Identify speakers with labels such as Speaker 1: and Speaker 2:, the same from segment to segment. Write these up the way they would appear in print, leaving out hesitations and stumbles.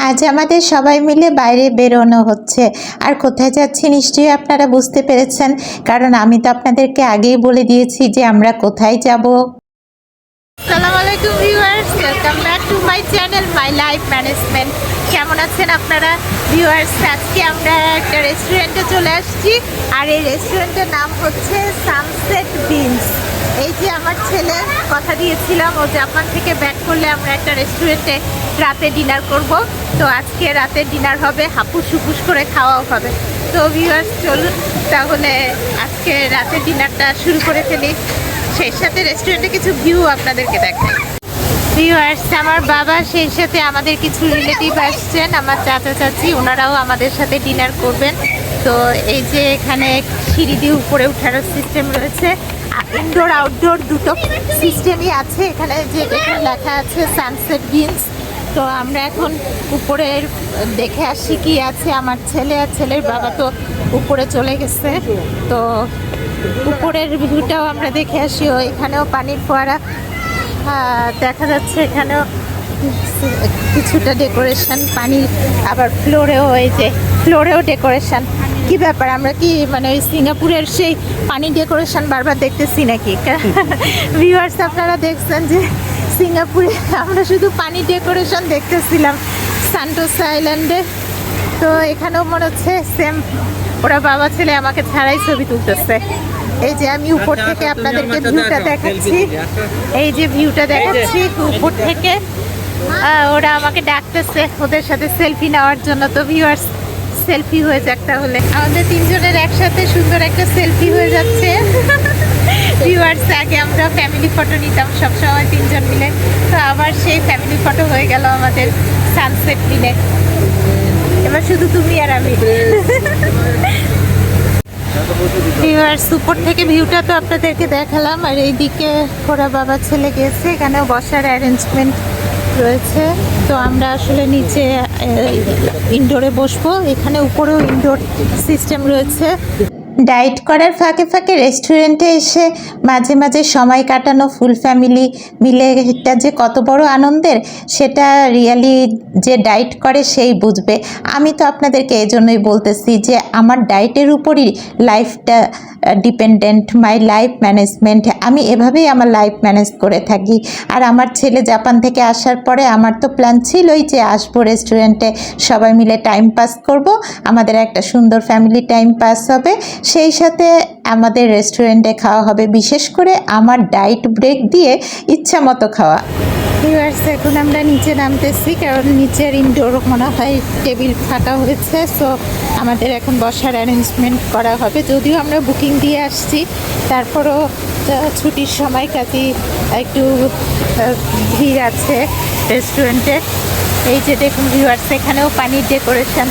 Speaker 1: আজ আমাদের সবাই মিলে বাইরে বেরোনো হচ্ছে। আর কোথায় যাচ্ছি নিশ্চয়ই আপনারা বুঝতে পেরেছেন, কারণ আমি তো আপনাদেরকে আগেই বলে দিয়েছি যে আমরা কোথায় যাব।
Speaker 2: আসসালামু আলাইকুম viewers, welcome back to my channel my life management. কেমন আছেন আপনারা ভিউয়ার্স? আজকে আমরা একটা রেস্টুরেন্টে চলে আসছি, আর এই রেস্টুরেন্টের নাম হচ্ছে সানসেট বিনস। এই যে আমার ছেলে কথা দিয়েছিলাম, ও জাপান থেকে ব্যাক করলে আমরা একটা রেস্টুরেন্টে রাতে ডিনার করব। তো আজকে রাতে ডিনার হবে, হাপুস হুপুস করে খাওয়াও হবে। তো ভিউয়ার্স চলুন তাহলে আজকে রাতে ডিনারটা শুরু করে ফেলি, সেই সাথে রেস্টুরেন্টে কিছু ভিউ আপনাদেরকে দেখাই। ভিউয়ার্স, আমার বাবা, সেই সাথে আমাদের কিছু রিলেটিভ আসছেন, আমার চাচা চাচি, ওনারাও আমাদের সাথে ডিনার করবেন। তো এই যে এখানে সিঁড়ি দিয়ে উপরে ওঠার সিস্টেম রয়েছে, ইনডোর আউটডোর দুটো সিস্টেমই আছে। এখানে যে লেখা আছে সানসেট বিনস। তো আমরা এখন উপরের দেখে আসি কি আছে। আমার ছেলে আর ছেলের বাবা তো উপরে চলে গেছে, তো উপরের ভিউটাও আমরা দেখে আসি। এখানেও পানির ফোয়ারা দেখা যাচ্ছে, এখানেও কিছুটা ডেকোরেশন, পানি, আবার ফ্লোরেও, এই যে ফ্লোরেও ডেকোরেশন। কি ব্যাপার, আমরা কি মানে ওই সিঙ্গাপুরের সেই পানি ডেকোরেশন বারবার দেখতেছি নাকি? ভিউয়ার্স, আপনারা দেখছেন যে সিঙ্গাপুরে আমরা শুধু পানি ডেকোরেশন দেখতেছিলাম সান্টোসা আইল্যান্ডে। তো এখানেও মনে হচ্ছে সেম, ওরা বাবা ছেলে আমাকে ছাড়াই ছবি তুলতেছে। এই যে আমি উপর থেকে আপনাদেরকে ভিউটা দেখাচ্ছি, এই যে ভিউটা দেখাচ্ছি উপর থেকে। ওরা আমাকে ডাকতেছে ওদের সাথে সেলফি নেওয়ার জন্য। তো ভিউয়ার্স, সেলফি হয়ে যাক তাহলে। আমাদের তিনজনের একসাথে সুন্দর একটা সেলফি হয়ে যাচ্ছে। ভিউয়ার্স, আগে আমরা ফ্যামিলি ফটো নিতাম সবসময় তিনজন মিলে, তো আবার সেই ফ্যামিলি ফটো হয়ে গেল আমাদের সানসেট মিলে। এবার শুধু তুমি আর আমি। ভিউয়ার্স, উপর থেকে ভিউটা তো আপনাদেরকে দেখালাম, আর এইদিকে ওরা বাবা ছেলে গেছে, এখানেও বসার অ্যারেঞ্জমেন্ট রয়েছে। তো আমরা আসলে নিচে ইনডোরে বসবো, এখানে উপরেও ইনডোর সিস্টেম রয়েছে।
Speaker 1: ডায়েট করার ফাঁকে ফাঁকে রেস্টুরেন্টে এসে মাঝে মাঝে সময় কাটানো ফুল ফ্যামিলি মিলে, এটা যে কত বড় আনন্দের, সেটা রিয়ালি যে ডায়েট করে সেই বুঝবে। আমি তো আপনাদেরকে এই জন্যই বলতেছি যে আমার ডায়েটের উপরই লাইফটা ডিপেন্ডেন্ট, মাই লাইফ ম্যানেজমেন্ট। আমি এভাবেই আমার লাইফ ম্যানেজ করে থাকি। আর আমার ছেলে জাপান থেকে আসার পরে আমার তো প্ল্যান ছিলই যে আসবো রেস্টুরেন্টে, সবাই মিলে টাইম পাস করব, আমাদের একটা সুন্দর ফ্যামিলি টাইম পাস হবে, সেই সাথে আমাদের রেস্টুরেন্টে খাওয়া হবে। বিশেষ করে আমার ডায়েট ব্রেক দিয়ে ইচ্ছা মতো খাওয়া।
Speaker 2: ভিউয়ার্স, এখন আমরা নিচে নামতেছি, কারণ নিচের ইনডোর মনে হয় টেবিল ফাঁকা হয়েছে। সো আমাদের এখন বসার অ্যারেঞ্জমেন্ট করা হবে। যদিও আমরা বুকিং দিয়ে আসছি, তারপরও ছুটির সময় কাজে একটু ভিড় আছে রেস্টুরেন্টে। এই যে দেখুন ভিউয়ার্স, এখানেও পানির ডেকোরেশন।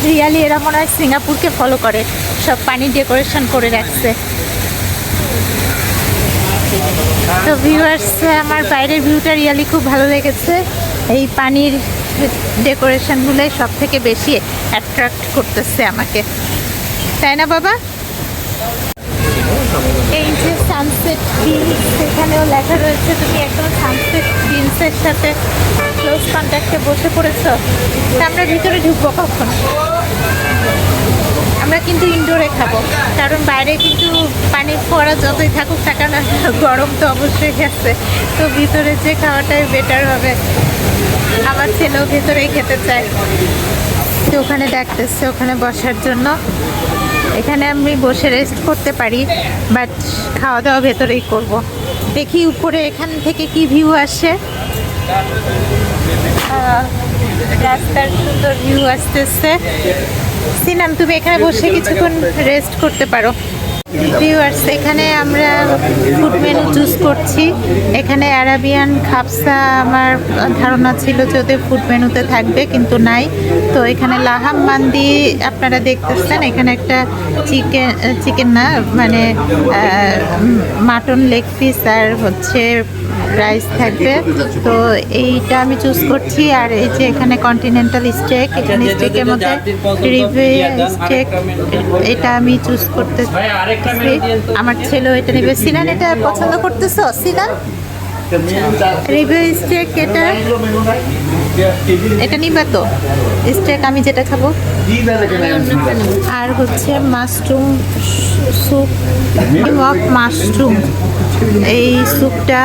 Speaker 2: রিয়ালি এরা মনে হয় সিঙ্গাপুরকে ফলো করে, সব পানির ডেকোরেশন করে রাখছে। তো ভিউয়ার্স, আমার বাইরের ভিউটা রিয়ালি খুব ভালো লেগেছে। এই পানির ডেকোরেশনগুলোই সব থেকে বেশি অ্যাট্রাক্ট করতেছে আমাকে, তাই না বাবা? এই যে সানসেট বিনস, এখানেও লেখা রয়েছে তুমি একদম সানসেট বিনসের সাথে ক্লোজ কন্ট্যাক্টে বসে পড়েছো। তা আমরা ভিতরে ঢুকবো কখন? আমরা কিন্তু ইনডোরে খাবো, কারণ বাইরে কিন্তু পানির ফোয়ারা যতই থাকুক থাকা না, গরম তো অবশ্যই গেছে। তো ভিতরে যে খাওয়াটাই বেটার হবে। আমার ছেলেও ভেতরেই খেতে চায়, তো ওখানে ডাকতেছে ওখানে বসার জন্য। এখানে আমি বসে রেস্ট করতে পারি, বাট খাওয়া দাওয়া ভেতরেই করব। দেখি উপরে এখান থেকে কি ভিউ আসে। রাস্তার সুন্দর ভিউ আসতেছে। সিনাম, তুমি এখানে বসে কিছুক্ষণ রেস্ট করতে পারো। ভিউয়ার্স, এখানে আমরা ফুড মেনু চুজ করছি। এখানে অ্যারাবিয়ান খাপসা আমার ধারণা ছিল যে ওদের ফুড মেনুতে থাকবে, কিন্তু নাই। তো এখানে লাহাম মান্দি আপনারা দেখতেছেন, এখানে একটা চিকেন না মানে মাটন লেগ পিস আর হচ্ছে রাইস থাকবে। তো এইটা আমি চুজ করছি। আর এই যে এখানে কন্টিনেন্টাল স্টেক, এখানে স্টেকের মধ্যে রিভে স্টেক, এটা আমি চুজ করতেছি। আমার ছেলেও এটা নেবে। সিনান, এটা পছন্দ করতেছো? সিনান, রিভে স্টেক এটা এটা নিবা তো স্টেক, আমি যেটা খাবো। আর হচ্ছে মাশরুম স্যুপ অফ মাশরুম, এই স্যুপটা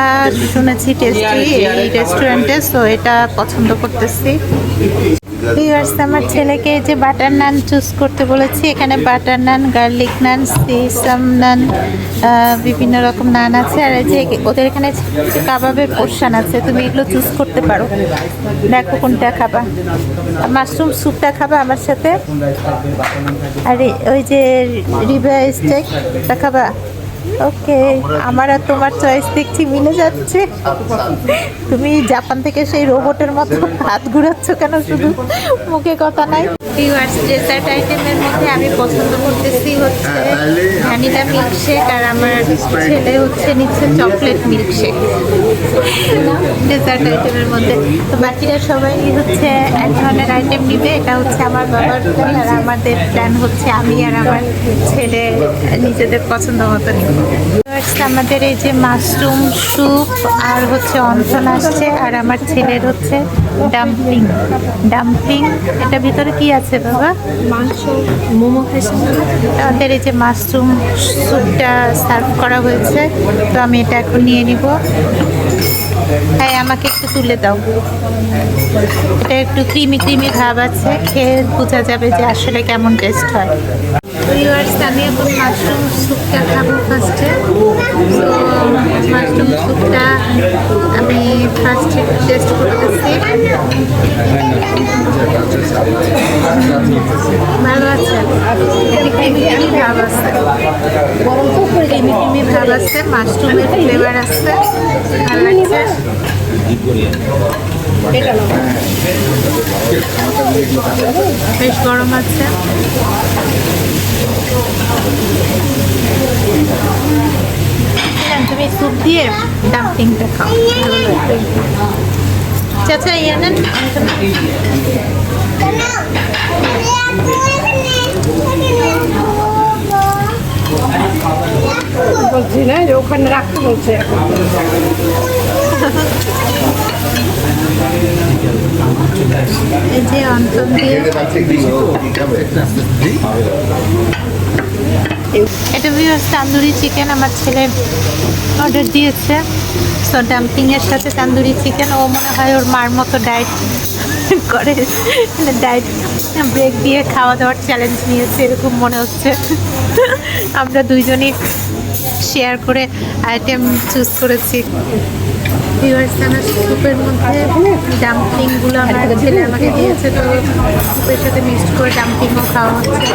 Speaker 2: শুনেছি টেস্টি এই রেস্টুরেন্টে, সো এটা পছন্দ করতেছি। ভিউয়ার্স, আমার ছেলেকে যে বাটার নান চুজ করতে বলেছি। এখানে বাটার নান, গার্লিক নান, সিসাম নান, বিভিন্ন রকম নান আছে। আর এই যে ওদের এখানে কাবাবের পোর্শন আছে, তুমি এগুলো চুজ করতে পারো। দেখো কোনটা খাবা। মাশরুম স্যুপটা খাবা আমার সাথে, আর ওই যে রিবা স্টেকটা খাবা। ওকে, আমার আর তোমার চয়েস দেখছি মিলে যাচ্ছে। তুমি জাপান থেকে সেই রোবটের মতো হাত ঘুরাচ্ছ কেন, শুধু মুখে কথা নাই। ভিউয়ার্স, ডেজার্ট আইটেমের মধ্যে আমি পছন্দ করতেছি হচ্ছে ভ্যানিলা মিল্কশেক, আর আমার ছেলে হচ্ছে নিচ্ছে চকলেট মিল্কশেক ডেজার্ট আইটেমের মধ্যে। তো বাকিরা সবাই হচ্ছে এক ধরনের আইটেম নিবে। এটা হচ্ছে আমার বাবার প্ল্যান, আর আমাদের প্ল্যান হচ্ছে আমি আর আমার ছেলে নিজেদের পছন্দ মতো নিব। আমাদের এই যে মাশরুম স্যুপ আর হচ্ছে অন্থন আসছে, আর আমার ছেলের হচ্ছে ডাম্পলিং। এটা ভিতরে কি আছে বাবা?
Speaker 3: মাংস, মোমো খাইছি।
Speaker 2: আমাদের এই যে মাশরুম স্যুপটা সার্ভ করা হয়েছে, তো আমি এটা এখন নিয়ে নিব। হ্যাঁ, আমাকে একটু তুলে দাও। এটা একটু ক্রিমি ভাব আছে, খেয়ে বোঝা যাবে যে আসলে কেমন টেস্ট হয়। ভিউয়ার্স, আমি এখন মাশরুম স্যুপটা খাবো ফার্স্টে। তো মাশরুম স্যুপটা আমি ফার্স্টে টেস্ট করতেছি। ভালো আছে, ক্রিমি ভাব আছে, ক্রিমি ভাব আছে, মাশরুমের ফ্লেভার আছে, ভালো লাগছে। বেশ গরম আছে। তুমি স্যুপ দিয়ে ডাম্পলিংটা খাও, ভালো লাগবে। চাচা ইয়ে নেন।
Speaker 3: বলছি না যে ওখানে রাখতে বলছে।
Speaker 2: এই যে অন্তর দিয়ে এটা ভিউয়ার্স তান্দুরি চিকেন আমার ছেলে অর্ডার দিয়েছে। সো ডাম্পলিংয়ের সাথে তান্দুরি চিকেন। ও মনে হয় ওর মার মতো ডায়েট করে, ডায়েট ব্রেক দিয়ে খাওয়া দাওয়ার চ্যালেঞ্জ নিয়েছে এরকম মনে হচ্ছে। আমরা দুইজনই শেয়ার করে আইটেম চুজ করেছি। ভিউয়ার্স, আমার স্যুপের মধ্যে ডাম্পলিংগুলো আমার ছেলে আমাকে দিয়েছে, তো স্যুপের সাথে মিক্সড করে ডাম্পলিংও খাওয়া হচ্ছে।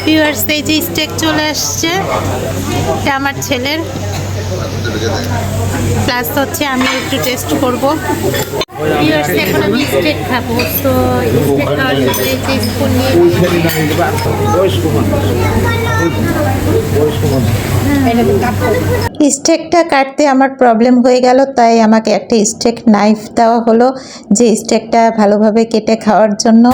Speaker 2: ভিউয়ার্স, এই যে স্টেক চলে আসছে, এটা আমার ছেলের, প্লাস হচ্ছে আমি একটু টেস্ট করবো। ভিউয়ার্স, এখন আমি স্টেক খাবো, তো স্টেক খাওয়ার জন্য এই যে স্পুন নিয়ে
Speaker 1: স্টেকটা কাটতে আমার প্রবলেম হয়ে গেল, তাই আমাকে একটা স্টেক নাইফ দেওয়া হলো যে স্টেকটা ভালোভাবে কেটে খাওয়ার জন্য।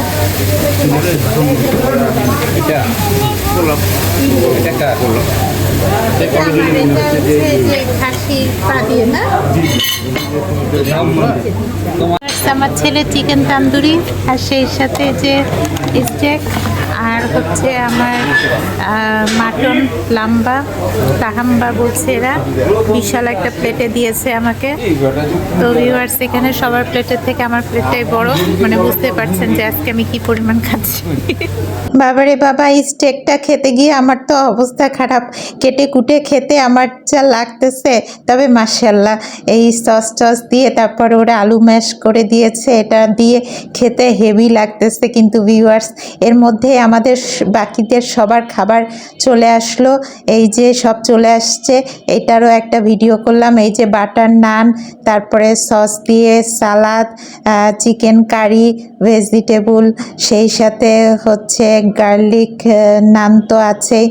Speaker 2: আমার ছেলে চিকেন তান্দুরি, আর সেই সাথে যে স্টেক, আর হচ্ছে আমার মাটন লাম্বা তাহাম্বা বলছে এরা, বিশাল একটা প্লেটে দিয়েছে আমাকে। তো ভিউয়ার্স, এখানে সবার প্লেটের থেকে আমার প্লেটটাই বড়, মানে বুঝতে পারছেন যে আজকে আমি কি পরিমাণ খাচ্ছি।
Speaker 1: বাবারে বাবা, এই স্টেকটা খেতে গিয়ে আমার তো অবস্থা খারাপ। কেটে কুটে খেতে আমার যা লাগতেছে, তবে মাশাআল্লাহ এই সস দিয়ে তারপর ওরা আলু ম্যাশ করে দিয়েছে, এটা দিয়ে খেতে হেভি লাগতেছে। কিন্তু ভিউয়ার্স, এর মধ্যে আমাদের বাকিদের সবার খাবার চলে আসলো। এই যে সব চলে আসছে, এইটারও একটা ভিডিও করলাম। এই যে বাটার নান, তারপরে সস দিয়ে সালাদ, চিকেন কারি, ভেজিটেবল, সেই সাথে হচ্ছে গার্লিক নান তো আছেই,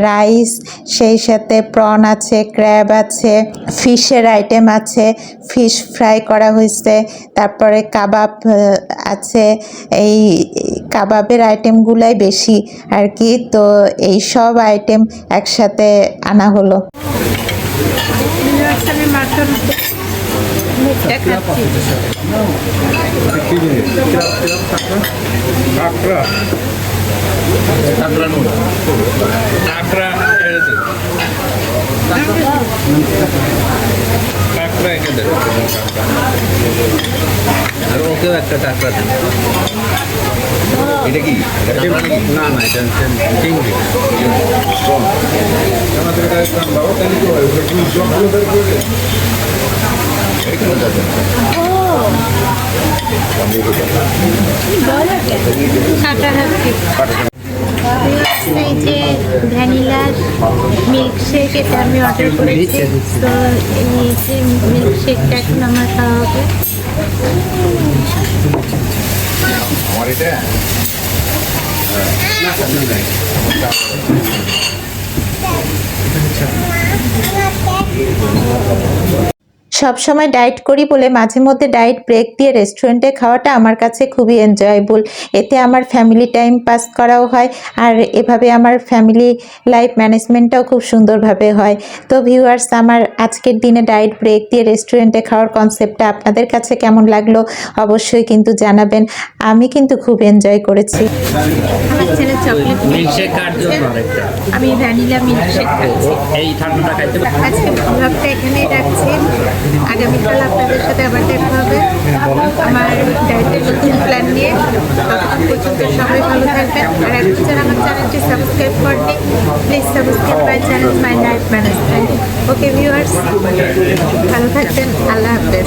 Speaker 1: রাইস, সেই সাথে প্রন আছে, ক্র্যাব আছে, ফিশের আইটেম আছে, ফিশ ফ্রাই করা হয়েছে, তারপরে কাবাব আছে। এই কাবাবের আইটেমগুলাই বেশি আর কি। তো এই সব আইটেম একসাথে আনা হলো।
Speaker 3: আমি মাটন
Speaker 2: মুখটা খাচ্ছি।
Speaker 4: কাঁকড়া কাঁকড়া নুন কাঁকড়া কাঁকড়া এঁকে দেবে আর ওকেও একটা কাঁকড়া দেবে। এটা কি না না এটা চিংড়ি।
Speaker 2: এই যে ভ্যানিলার মিল্কশেক, এটা আমি অর্ডার করেছি। তো এই যে মিল্কশেকটা এখন আমার খাওয়া হবে।
Speaker 4: আমার এটা
Speaker 1: সব সময় ডায়েট করি বলে মাঝে মধ্যে ডায়েট ব্রেক দিয়ে রেস্টুরেন্টে খাওয়াটা আমার কাছে খুবই এনজয়েবল। এতে আমার ফ্যামিলি টাইম পাস করাও হয়, আর এভাবে আমার ফ্যামিলি লাইফ ম্যানেজমেন্টটাও খুব সুন্দরভাবে হয়। তো ভিউয়ার্স, আমার আজকের দিনে ডায়েট ব্রেক দিয়ে রেস্টুরেন্টে খাওয়ার কনসেপ্টটা আপনাদের কাছে কেমন লাগলো অবশ্যই কিন্তু জানাবেন। আমি কিন্তু খুব এনজয় করেছি।
Speaker 2: আমার ছেলে চকলেট
Speaker 5: মিল্কশেক কার জন্য আরেকটা
Speaker 2: আমি ভ্যানিলা মিল্কশেক খাচ্ছি।
Speaker 5: এই ঠান্ডাটা খাইতে
Speaker 2: আজকে ব্লগটা এখানেই রাখছি। আগামীকাল আপনাদের সাথে আবার দেখা হবে আমার ডায়েটের নতুন প্ল্যান নিয়ে। ততক্ষণ পর্যন্ত সবাই ভালো থাকবেন। আর এখন যারা আমার চ্যানেলটি সাবস্ক্রাইব করেনি, please subscribe my channel my life management. Okay viewers, ভালো থাকবেন। আল্লাহ হাফেজ।